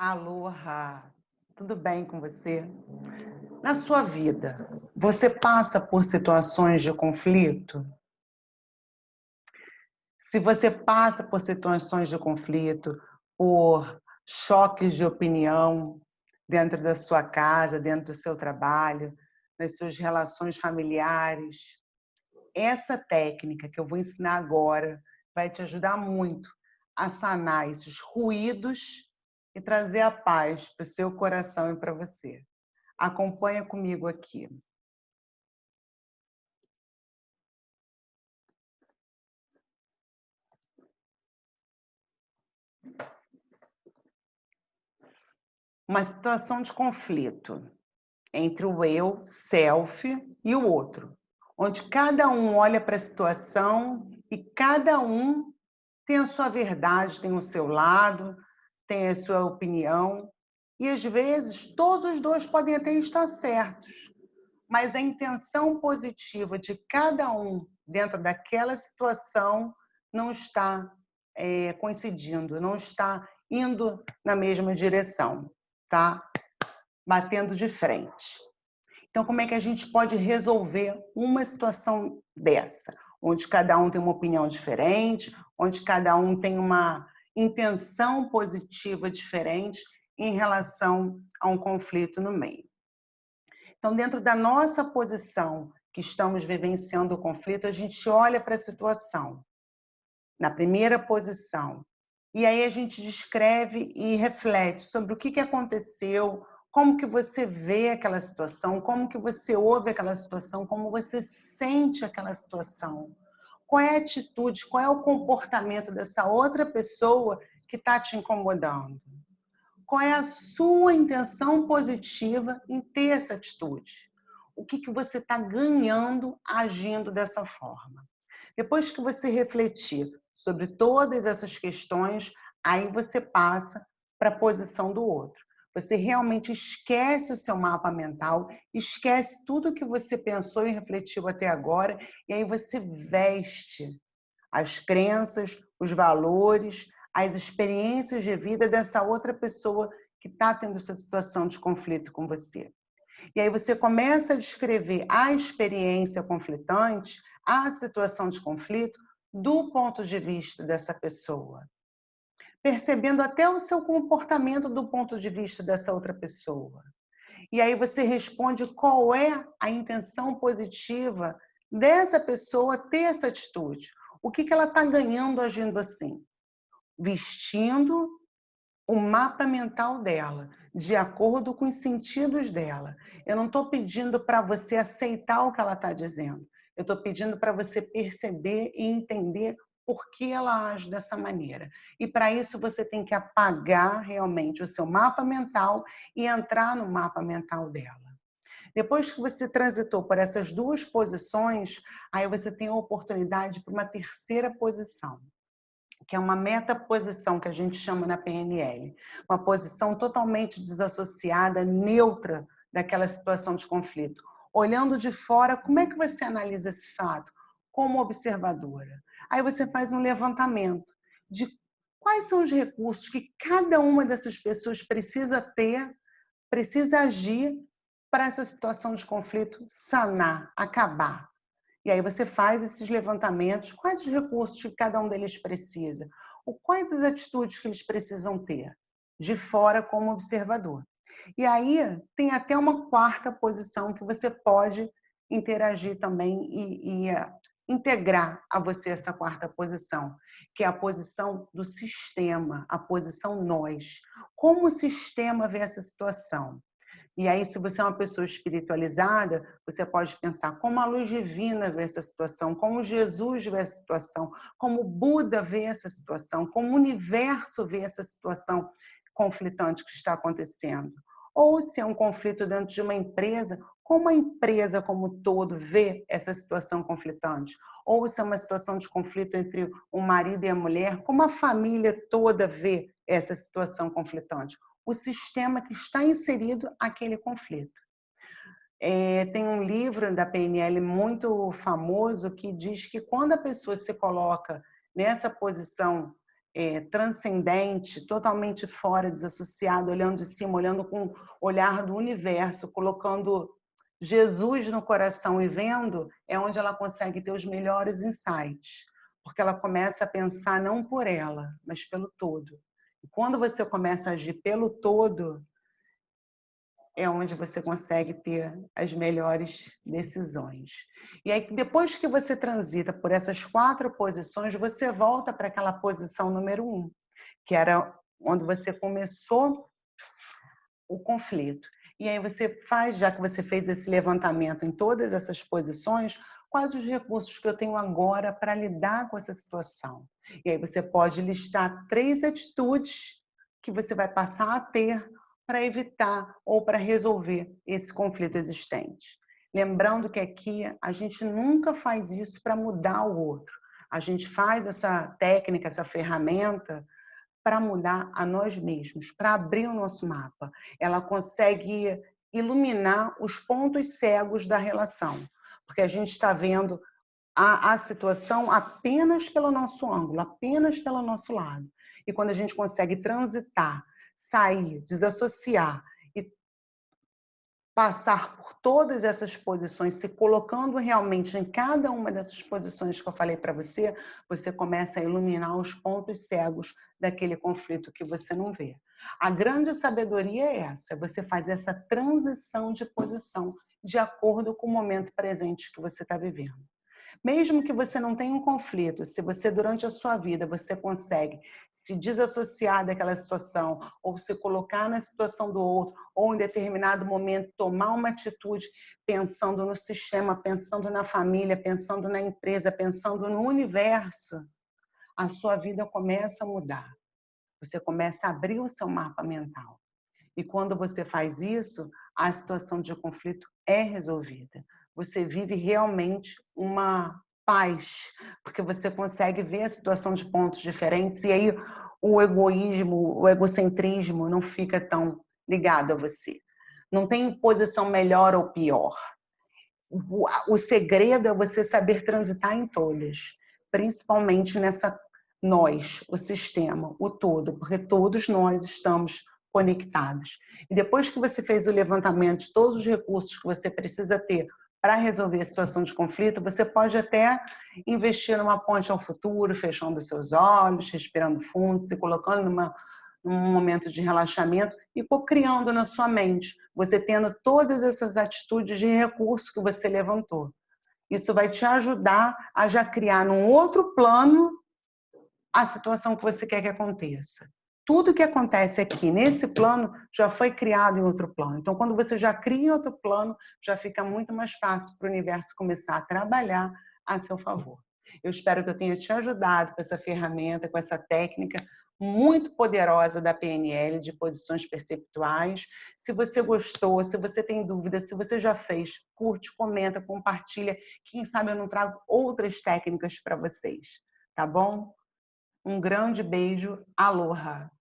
Aloha, tudo bem com você? Na sua vida, você passa por situações de conflito? Se você passa por situações de conflito, por choques de opinião dentro da sua casa, dentro do seu trabalho, nas suas relações familiares, essa técnica que eu vou ensinar agora vai te ajudar muito a sanar esses ruídos e trazer a paz para o seu coração e para você. Acompanha comigo aqui. Uma situação de conflito entre o eu, self, e o outro, onde cada um olha para a situação e cada um tem a sua verdade, tem o seu lado, tem a sua opinião, e às vezes todos os dois podem até estar certos, mas a intenção positiva de cada um dentro daquela situação não está coincidindo, não está indo na mesma direção, tá? Batendo de frente. Então, como é que a gente pode resolver uma situação dessa? Onde cada um tem uma opinião diferente, onde cada um tem uma intenção positiva diferente em relação a um conflito no meio. Então, dentro da nossa posição que estamos vivenciando o conflito, a gente olha para a situação, na primeira posição, e aí a gente descreve e reflete sobre o que aconteceu, como que você vê aquela situação, como que você ouve aquela situação, como você sente aquela situação. Qual é a atitude, qual é o comportamento dessa outra pessoa que está te incomodando? Qual é a sua intenção positiva em ter essa atitude? O que você está ganhando agindo dessa forma? Depois que você refletir sobre todas essas questões, aí você passa para a posição do outro. Você realmente esquece o seu mapa mental, esquece tudo que você pensou e refletiu até agora, e aí você veste as crenças, os valores, as experiências de vida dessa outra pessoa que está tendo essa situação de conflito com você. E aí você começa a descrever a experiência conflitante, a situação de conflito, do ponto de vista dessa pessoa, percebendo até o seu comportamento do ponto de vista dessa outra pessoa. E aí você responde qual é a intenção positiva dessa pessoa ter essa atitude. O que ela está ganhando agindo assim? Vestindo o mapa mental dela, de acordo com os sentidos dela. Eu não estou pedindo para você aceitar o que ela está dizendo. Eu estou pedindo para você perceber e entender por que ela age dessa maneira. E para isso você tem que apagar realmente o seu mapa mental e entrar no mapa mental dela. Depois que você transitou por essas duas posições, aí você tem a oportunidade para uma terceira posição, que é uma metaposição que a gente chama na PNL. Uma posição totalmente desassociada, neutra daquela situação de conflito. Olhando de fora, como é que você analisa esse fato? Como observadora. Aí você faz um levantamento de quais são os recursos que cada uma dessas pessoas precisa ter, precisa agir para essa situação de conflito sanar, acabar. E aí você faz esses levantamentos, quais os recursos que cada um deles precisa, ou quais as atitudes que eles precisam ter, de fora como observador. E aí tem até uma quarta posição que você pode interagir também e integrar a você essa quarta posição, que é a posição do sistema, a posição nós. Como o sistema vê essa situação? E aí, se você é uma pessoa espiritualizada, você pode pensar como a luz divina vê essa situação, como Jesus vê essa situação, como Buda vê essa situação, como o universo vê essa situação conflitante que está acontecendo. Ou se é um conflito dentro de uma empresa, como a empresa como um todo vê essa situação conflitante. Ou se é uma situação de conflito entre o marido e a mulher, como a família toda vê essa situação conflitante. O sistema que está inserido aquele conflito. Tem um livro da PNL muito famoso que diz que quando a pessoa se coloca nessa posição transcendente, totalmente fora, desassociado, olhando de cima, olhando com o olhar do universo, colocando Jesus no coração e vendo, é onde ela consegue ter os melhores insights, porque ela começa a pensar não por ela, mas pelo todo. E quando você começa a agir pelo todo, é onde você consegue ter as melhores decisões. E aí, depois que você transita por essas 4 posições, você volta para aquela posição número 1, que era onde você começou o conflito. E aí você faz, já que você fez esse levantamento em todas essas posições, quais os recursos que eu tenho agora para lidar com essa situação? E aí você pode listar 3 atitudes que você vai passar a ter para evitar ou para resolver esse conflito existente. Lembrando que aqui a gente nunca faz isso para mudar o outro. A gente faz essa técnica, essa ferramenta para mudar a nós mesmos, para abrir o nosso mapa. Ela consegue iluminar os pontos cegos da relação, porque a gente está vendo a situação apenas pelo nosso ângulo, apenas pelo nosso lado. E quando a gente consegue transitar, sair, desassociar e passar por todas essas posições, se colocando realmente em cada uma dessas posições que eu falei para você, você começa a iluminar os pontos cegos daquele conflito que você não vê. A grande sabedoria é essa, você faz essa transição de posição de acordo com o momento presente que você está vivendo. Mesmo que você não tenha um conflito, se você durante a sua vida você consegue se desassociar daquela situação ou se colocar na situação do outro ou em determinado momento tomar uma atitude pensando no sistema, pensando na família, pensando na empresa, pensando no universo, a sua vida começa a mudar. Você começa a abrir o seu mapa mental. E quando você faz isso, a situação de conflito é resolvida. Você vive realmente uma paz, porque você consegue ver a situação de pontos diferentes e aí o egoísmo, o egocentrismo não fica tão ligado a você. Não tem posição melhor ou pior. O segredo é você saber transitar em todas, principalmente nessa nós, o sistema, o todo, porque todos nós estamos conectados. E depois que você fez o levantamento de todos os recursos que você precisa ter para resolver a situação de conflito, você pode até investir numa ponte ao futuro, fechando seus olhos, respirando fundo, se colocando num momento de relaxamento e co-criando na sua mente, você tendo todas essas atitudes de recurso que você levantou. Isso vai te ajudar a já criar num outro plano a situação que você quer que aconteça. Tudo que acontece aqui nesse plano já foi criado em outro plano. Então, quando você já cria em outro plano, já fica muito mais fácil para o universo começar a trabalhar a seu favor. Eu espero que eu tenha te ajudado com essa ferramenta, com essa técnica muito poderosa da PNL, de posições perceptuais. Se você gostou, se você tem dúvida, se você já fez, curte, comenta, compartilha. Quem sabe eu não trago outras técnicas para vocês, tá bom? Um grande beijo, aloha!